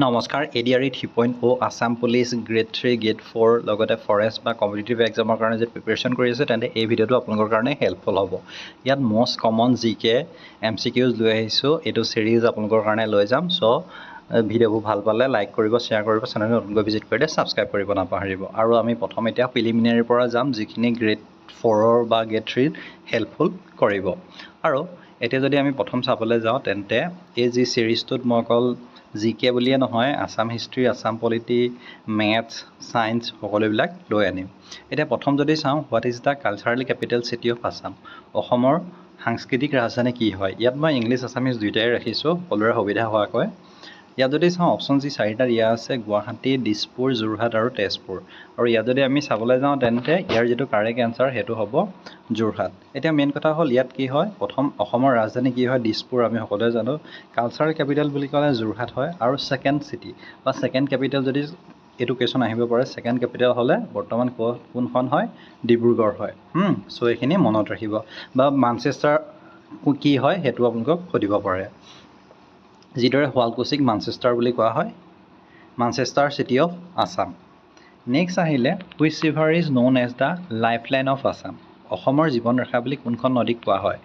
নমস্কাৰ ADRE 3.0 Assam police grade 3 grade 4 লগতে forest বা কম্পিটিটিভ এক্সামৰ কাৰণে যে প্ৰিপাৰেশ্যন কৰি আছে তেন্তে এই ভিডিঅ'টো আপোনালোকৰ কাৰণে হেল্পফুল হ'ব। ইয়াত মষ্ট কমন জিকে MCQs লৈ আহিছোঁ, এইটো চিৰিজ আপোনালোকৰ কাৰণে লৈ যাম। চ' ভিডিঅ'বোৰ ভাল পালে লাইক কৰিব, শ্বেয়াৰ কৰিব, চেনেলটো নতুনকৈ ভিজিট কৰিলে ছাবস্ক্ৰাইব কৰিব নাপাহৰিব। আৰু আমি প্ৰথম এতিয়া প্ৰিলিমিনাৰীৰ পৰা যাম, যিখিনি গ্ৰেড 4 বা গ্ৰেড 3 হেল্পফুল কৰিব। আৰু এতিয়া যদি আমি প্ৰথম চাবলৈ যাওঁ তেন্তে এই যি চিৰিজটোত মই অকল জিকে বুলিয়ে নহয়, Assam history, Assam polity, maths, science সকলোবিলাক লৈ আনিম। এতিয়া প্ৰথম যদি চাওঁ, what is the cultural capital city of Assam? অসমৰ সাংস্কৃতিক ৰাজধানী কি হয়? ইয়াত মই ইংলিছ আছামিজ দুয়োটাই ৰাখিছোঁ সকলোৰে সুবিধা হোৱাকৈ। ইয়াত যদি চাওঁ অপশ্যন যি চাৰিটা দিয়া আছে, গুৱাহাটী, দিছপুৰ, যোৰহাট আৰু তেজপুৰ। আৰু ইয়াত যদি আমি চাবলৈ যাওঁ তেন্তে ইয়াৰ যিটো কাৰেক্ট এনচাৰ সেইটো হ'ব যোৰহাট। এতিয়া মেইন কথা হ'ল ইয়াত কি হয়, প্ৰথম অসমৰ ৰাজধানী কি হয়? দিছপুৰ, আমি সকলোৱে জানো। কালচাৰেল কেপিটেল বুলি ক'লে যোৰহাট হয়। আৰু ছেকেণ্ড চিটি বা ছেকেণ্ড কেপিটেল যদি এইটো কুৱেশ্যন আহিব পাৰে, ছেকেণ্ড কেপিটেল হ'লে বৰ্তমান কোনখন হয়? ডিব্ৰুগড় হয়। চ' এইখিনি মনত ৰাখিব। বা মানচেষ্টাৰ কি হয় সেইটো আপোনালোকক সুধিব পাৰে। যিদৰে শুৱালকুছিক মানচেষ্টাৰ বুলি কোৱা হয়, Manchester city of Assam. Next আহিলে, which river is known as the life line of Assam? অসমৰ জীৱন ৰেখা বুলি কোনখন নদীক কোৱা হয়?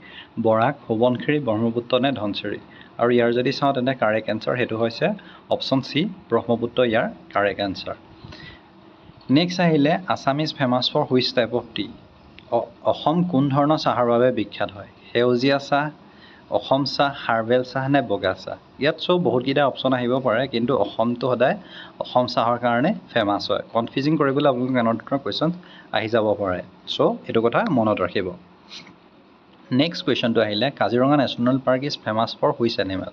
বৰাক, সোৱণশিৰি, ব্ৰহ্মপুত্ৰ নে ধনশিৰি? আৰু ইয়াৰ যদি চাওঁ তেন্তে কাৰেক্ট এনচাৰ সেইটো হৈছে অপশ্যন চি, ব্ৰহ্মপুত্ৰ ইয়াৰ কাৰেক্ট এনচাৰ। নেক্সট আহিলে, Assam is famous for which type of tea? Assam কোন ধৰণৰ চাহৰ বাবে বিখ্যাত হয়? সেউজীয়া চাহ, অসম চাহ, হাৰ্বেল চাহ নে বগা চাহ? ইয়াত চব বহুতকেইটা অপশ্যন আহিব পাৰে, কিন্তু অসমটো সদায় অসম চাহৰ কাৰণে ফেমাছ হয়। কনফিউজিং কৰিবলৈ আপোনালোক এনেধৰণৰ কুৱেশ্যন আহি যাব পাৰে। চ' এইটো কথা মনত ৰাখিব। নেক্সট কুৱেশ্যনটো আহিলে, Kaziranga national park is famous for which animal?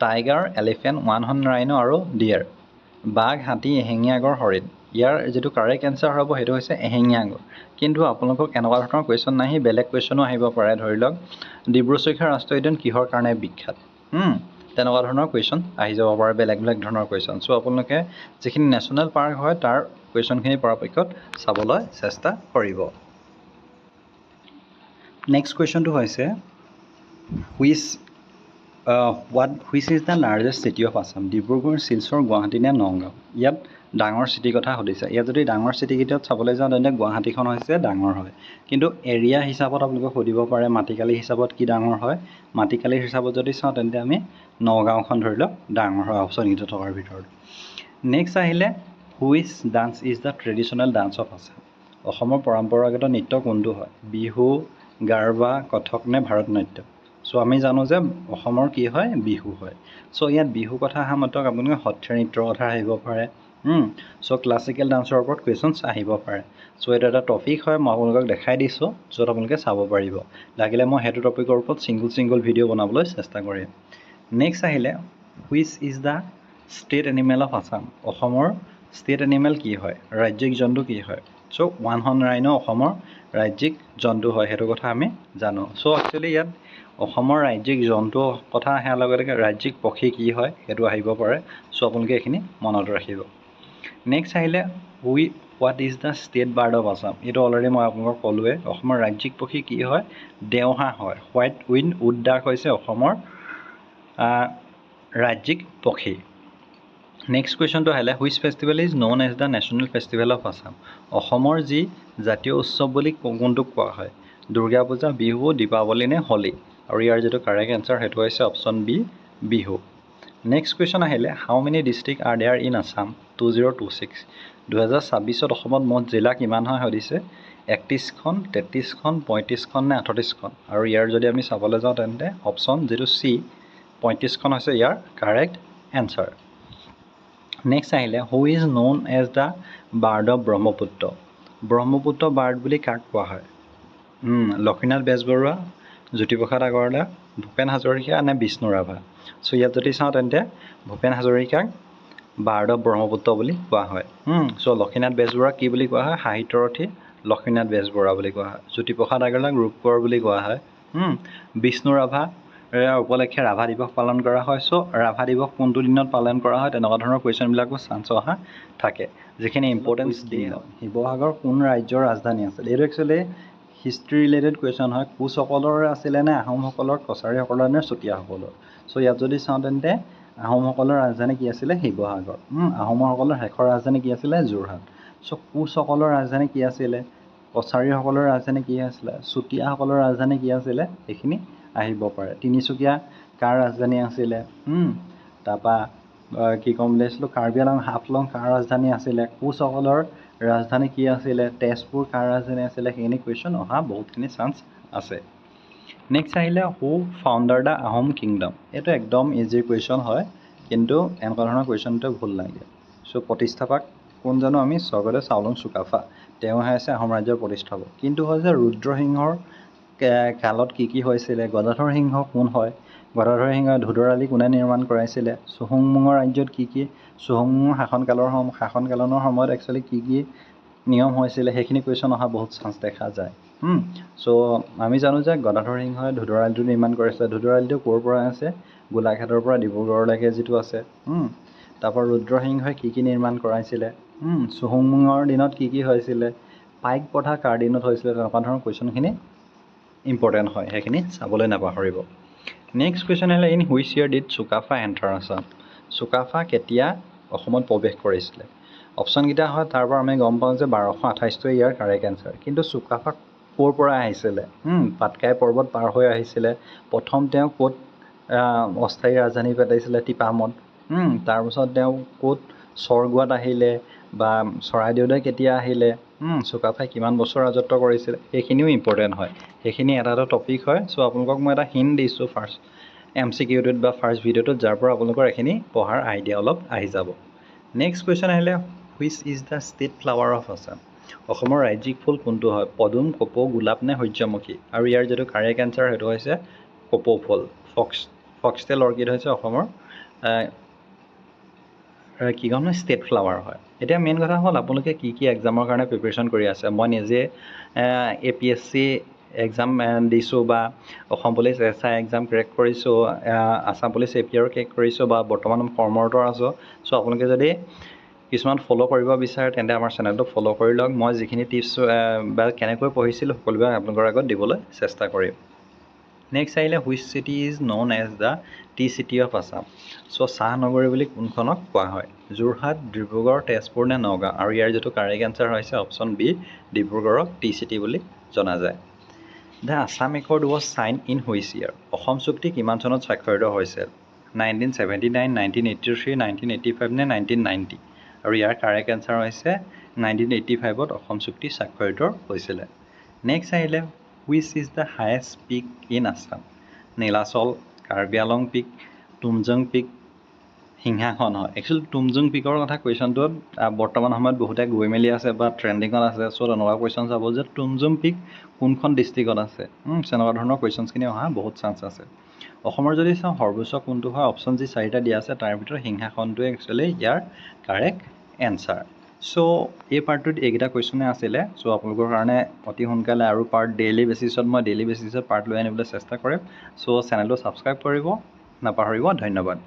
Tiger, elephant, one horn rhino আৰু ডিয়েৰ। বাঘ, হাতী, এশিঙীয়া গঁড়, হৰিণ। ইয়াৰ যিটো কাৰেক্ট এনচাৰ হ'ব সেইটো হৈছে এশিঙীয়া গঁড়। কিন্তু আপোনালোকক এনেকুৱা ধৰণৰ কুৱেশ্যন নাহি বেলেগ কুৱেশ্যনো আহিব পাৰে। ধৰি লওক ডিব্ৰু-চৈখোৱা ৰাষ্ট্ৰীয় উদ্যান কিহৰ কাৰণে বিখ্যাত? তেনেকুৱা ধৰণৰ কুৱেশ্যন আহি যাব পাৰে, বেলেগ বেলেগ ধৰণৰ কুৱেশ্যন। চ' আপোনালোকে যিখিনি নেশ্যনেল পাৰ্ক হয় তাৰ কুৱেশ্যনখিনি পৰাপক্ষত চাবলৈ চেষ্টা কৰিব। নেক্সট কুৱেশ্যনটো হৈছে, which is the largest city of Assam? Dibrugarh, Silchar, Guwahati নে নগাঁও? ইয়াত ডাঙৰ চিটিৰ কথা সুধিছে। ইয়াত যদি ডাঙৰ চিটিকেইটাত চাবলৈ যাওঁ তেন্তে গুৱাহাটীখন হৈছে ডাঙৰ হয়। কিন্তু এৰিয়া হিচাপত আপোনালোকক সুধিব পাৰে, মাটিকালি হিচাপত কি ডাঙৰ হয়? মাটিকালিৰ হিচাপত যদি চাওঁ তেন্তে আমি নগাঁওখন ধৰি লওক ডাঙৰ হয় অপশ্যনকেইটা থকাৰ ভিতৰত। নেক্সট আহিলে, which dance is the traditional dance of Assam? অসমৰ পৰম্পৰাগত নৃত্য কোনটো হয়? বিহু, গাৰবা, কথক নে ভাৰত নাট্যম? চ' আমি জানো যে অসমৰ কি হয়? বিহু হয়। চ' ইয়াত বিহু কথা অহা মাত্ৰক আপোনালোকে সত্ৰীয়া নৃত্যৰ কথা আহিব পাৰে। চ' ক্লাছিকেল ডান্সৰ ওপৰত কুৱেশ্যনছ আহিব পাৰে। চ' এইটো এটা টপিক হয়, মই আপোনালোকক দেখাই দিছোঁ, য'ত আপোনালোকে চাব পাৰিব। লাগিলে মই সেইটো টপিকৰ ওপৰত ছিংগল ভিডিঅ' বনাবলৈ চেষ্টা কৰিম। নেক্সট আহিলে, which is the state animal of Assam? অসমৰ ষ্টেট এনিমেল কি হয়? ৰাজ্যিক জন্তু কি হয়? চ' ওৱান হৰ্ণ ৰাইনো অসমৰ ৰাজ্যিক জন্তু হয়, সেইটো কথা আমি জানো। চ' একচুৱেলি ইয়াত অসমৰ ৰাজ্যিক জন্তু কথা অহাৰ লগে লগে ৰাজ্যিক পক্ষী কি হয় সেইটো আহিব পাৰে। চ' আপোনালোকে এইখিনি মনত ৰাখিব। নেক্সট আহিলে, what is the state bird of Assam? এইটো অলৰেডি মই আপোনালোকক ক'লোৱে। অসমৰ ৰাজ্যিক পক্ষী কি হয়? দেওহাঁহ হয়। হোৱাইট উইণ্ড উড ডাক হৈছে অসমৰ ৰাজ্যিক পক্ষী। নেক্সট কুৱেশ্যনটো আহিলে, which festival is known as the national festival of Assam? অসমৰ যি জাতীয় উৎসৱ বুলি কোনটোক কোৱা হয়? দুৰ্গা পূজা, বিহু, দীপাৱলী নে হোলী? আৰু ইয়াৰ যিটো কাৰেক্ট এনচাৰ সেইটো হৈছে option B, Bihu. Next question আহিলে, how many district are there in Assam 2026? 2026 অসমত মুঠ জিলা কিমান হয় সুধিছে? 31খন, 33খন, 35খন নে 38খন? আৰু ইয়াৰ যদি আমি চাবলৈ যাওঁ তেন্তে অপশ্যন যিটো চি, 35খন হৈছে ইয়াৰ কাৰেক্ট এনচাৰ। নেক্সট আহিলে, who is known as the bird of Brahmaputra? Brahmaputra bird বুলি কাক কোৱা হয়? লক্ষ্মীনাথ বেজবৰুৱা, জ্যোতিপ্ৰসাদ আগৰৱালা, ভূপেন হাজৰিকা নে বিষ্ণু ৰাভা? চ' ইয়াত যদি চাওঁ তেন্তে ভূপেন হাজৰিকাক বাৰ্ড অফ ব্ৰহ্মপুত্ৰ বুলি কোৱা হয়। চ' লক্ষ্মীনাথ বেজবৰুৱাক কি বুলি কোৱা হয়? সাহিত্যৰথী লক্ষ্মীনাথ বেজবৰুৱা বুলি কোৱা হয়। জ্যোতিপ্ৰসাদ আগৰৱালাক ৰূপকোঁৱৰ বুলি কোৱা হয়। বিষ্ণু ৰাভা উপলক্ষে ৰাভা দিৱস পালন কৰা হয়। চ' ৰাভা দিৱস কোনটো দিনত পালন কৰা হয়? তেনেকুৱা ধৰণৰ কুৱেশ্যনবিলাকো চান্স অহা থাকে, যিখিনি ইম্পৰ্টেঞ্চ দিয়ে। শিৱসাগৰ কোন ৰাজ্যৰ ৰাজধানী আছিল? এইটো একচুৱেলি হিষ্ট্ৰী ৰিলেটেড কুৱেশ্যন হয়। কোচসকলৰ আছিলে নে আহোমসকলৰ, কছাৰীসকলৰ নে চুতীয়াসকলৰ? চ' ইয়াত যদি চাওঁ তেন্তে আহোমসকলৰ ৰাজধানী কি আছিলে শিৱসাগৰ আহোমসকলৰ শেষৰ ৰাজধানী কি আছিলে যোৰহাট চ' কোচসকলৰ ৰাজধানী কি আছিলে কছাৰীসকলৰ ৰাজধানী কি আছিলে চুতীয়াসকলৰ ৰাজধানী কি আছিলে এইখিনি আহিব পাৰে তিনিচুকীয়া কাৰ ৰাজধানী আছিলে তাৰপৰা কি ক'ম বুলি ভাবিছিলোঁ কাৰ্বি আংলং হাফলং কাৰ ৰাজধানী আছিলে কোচসকলৰ ৰাজধানী কি আছিলে তেজপুৰ কাৰ ৰাজধানী আছিলে সেইখিনি কুৱেশ্যন অহা বহুতখিনি চান্স আছে নেক্সট আহিলে হু ফাউণ্ডাৰ দ্য আহোম কিংডম এইটো একদম ইজি কুৱেশ্যন হয় কিন্তু এনেকুৱা ধৰণৰ কুৱেশ্যনটো ভুল লাগে চ' প্ৰতিষ্ঠাপক কোন জানো আমি স্বৰ্গদেৱ চাওলুং চুকাফা তেওঁহে আছে আহোম ৰাজ্যৰ প্ৰতিষ্ঠাপক কিন্তু হয় যে ৰুদ্ৰসিংহৰ কালত কি হৈছিলে গদাধৰ সিংহ কোন হয় গদাধৰ সিংহই ধুধৰ আলি কোনে নিৰ্মাণ কৰাইছিলে চুহুংমুঙৰ ৰাজ্যত কি চুহুংমুঙৰ শাসনকালৰ সময়ত একচুৱেলি কি নিয়ম হৈছিলে সেইখিনি কুৱেশ্যন অহা বহুত চান্স দেখা যায় চ' আমি জানো যে গদাধৰ সিংহই ধুধৰ আলিটো নিৰ্মাণ কৰিছিলে ধুধৰ আলিটো ক'ৰ পৰা আছে গোলাঘাটৰ পৰা ডিব্ৰুগড়লৈকে যিটো আছে তাৰপৰা ৰুদ্ৰসিংহই কি নিৰ্মাণ কৰাইছিলে চুহুংমুঙৰ দিনত কি হৈছিলে পাইক প্ৰথা কাৰ দিনত হৈছিলে তেনেকুৱা ধৰণৰ কুৱেশ্যনখিনি ইম্পৰ্টেণ্ট হয় সেইখিনি চাবলৈ নাপাহৰিব নেক্সট কুৱেশ্যন আহিলে in which year did Sukaphaa enter Assam Sukaphaa কেতিয়া অসমত প্ৰৱেশ কৰিছিলে অপশ্যনকেইটা হয় তাৰ পৰা আমি গম পাওঁ যে 1228 ইয়াৰ কাৰেক্ট এনচাৰ কিন্তু চুকাফা ক'ৰ পৰা আহিছিলে পাটকাই পৰ্বত পাৰ হৈ আহিছিলে প্ৰথম তেওঁ ক'ত অস্থায়ী ৰাজধানী পাতিছিলে টিপামত তাৰপিছত তেওঁ ক'ত স্বৰগোৱাত আহিলে বা চৰাইদেউলৈ কেতিয়া আহিলে চুকাফাই কিমান বছৰ ৰাজত্ব কৰিছিলে সেইখিনিও ইম্পৰ্টেণ্ট হয় সেইখিনি এটা টপিক হয় চ' আপোনালোকক মই এটা হিণ্ট দিছোঁ ফাৰ্ষ্ট MCQটোত বা ফাৰ্ষ্ট ভিডিঅ'টোত যাৰ পৰা আপোনালোকৰ এইখিনি পঢ়াৰ আইডিয়া অলপ আহি যাব নেক্সট কুৱেশ্যন আহিলে which is the state flower of Assam অসমৰ ৰাজ্যিক ফুল কোনটো হয় পদুম কপৌ গোলাপ নে সূৰ্যমুখী আৰু ইয়াৰ যিটো কাৰেক্ট এনচাৰ সেইটো হৈছে কপৌ ফুল ফক্সটেল অৰ্কিড হৈছে অসমৰ কি ক'ম ষ্টেট ফ্লাৱাৰ হয় এতিয়া মেইন কথা হ'ল আপোনালোকে কি এক্সামৰ কাৰণে প্ৰিপেৰেশ্যন কৰি আছে মই নিজে APSC এক্সাম দিছোঁ বা Assam police SI exam crack কৰিছোঁ আছাম পুলিচ APR ক্ৰেক কৰিছোঁ বা বৰ্তমান কৰ্মৰত আছোঁ চ' আপোনালোকে যদি কিছুমান ফ'ল' কৰিব বিচাৰে তেন্তে আমাৰ চেনেলটো ফ'ল' কৰি লওক মই যিখিনি টিপছ বা কেনেকৈ পঢ়িছিলোঁ সকলোবিলাক আপোনালোকৰ আগত দিবলৈ চেষ্টা কৰিম নেক্সট আহিলে which city is known as the tea city of Assam so' চাহ নগৰী বুলি কোনখনক কোৱা হয় যোৰহাট ডিব্ৰুগড় তেজপুৰ নে নগাঁও আৰু ইয়াৰ যিটো কাৰেক্ট এনচাৰ হৈছে অপশ্যন বি ডিব্ৰুগড়ক টি চিটি বুলি জনা যায় the Assam accord was sign in which ইয়াৰ অসম চুক্তি কিমান চনত স্বাক্ষৰিত হৈছিল 1979 1983 1985 নে 1990 আৰু ইয়াৰ কাৰেক্ট এনচাৰ হৈছে 1985ত অসম চুক্তি স্বাক্ষৰিত হৈছিলে নেক্সট আহিলে which is the highest peak in Assam Nilachal Karbi Anglong peak Tumjang peak Singhason হয় একচুৱেলি তুমজং পিকৰ কথা কুৱেশ্যনটোত বৰ্তমান সময়ত বহুতে গৈ মেলি আছে বা ট্ৰেণ্ডিঙত আছে চ' তেনেকুৱা কুৱেশ্যন চাব যে তুমজং পিক কোনখন ডিষ্ট্ৰিক্টত আছে তেনেকুৱা ধৰণৰ কুৱেশ্যনছখিনি অহা বহুত চান্স আছে অসমৰ যদি চাওঁ সৰ্বোচ্চ কোনটো হয় অপশ্যন যি চাৰিটা দিয়া আছে তাৰ ভিতৰত সিংহাসনটোৱে একচুৱেলি ইয়াৰ কাৰেক্ট এনচাৰ চ' এই পাৰ্টটোত এইকেইটা কুৱেশ্যনে আছিলে চ' আপোনালোকৰ কাৰণে অতি সোনকালে আৰু পাৰ্ট ডেইলি বেচিছত পাৰ্ট লৈ আনিবলৈ চেষ্টা কৰিম চ' চেনেলটো ছাবস্ক্ৰাইব কৰিব নাপাহৰিব ধন্যবাদ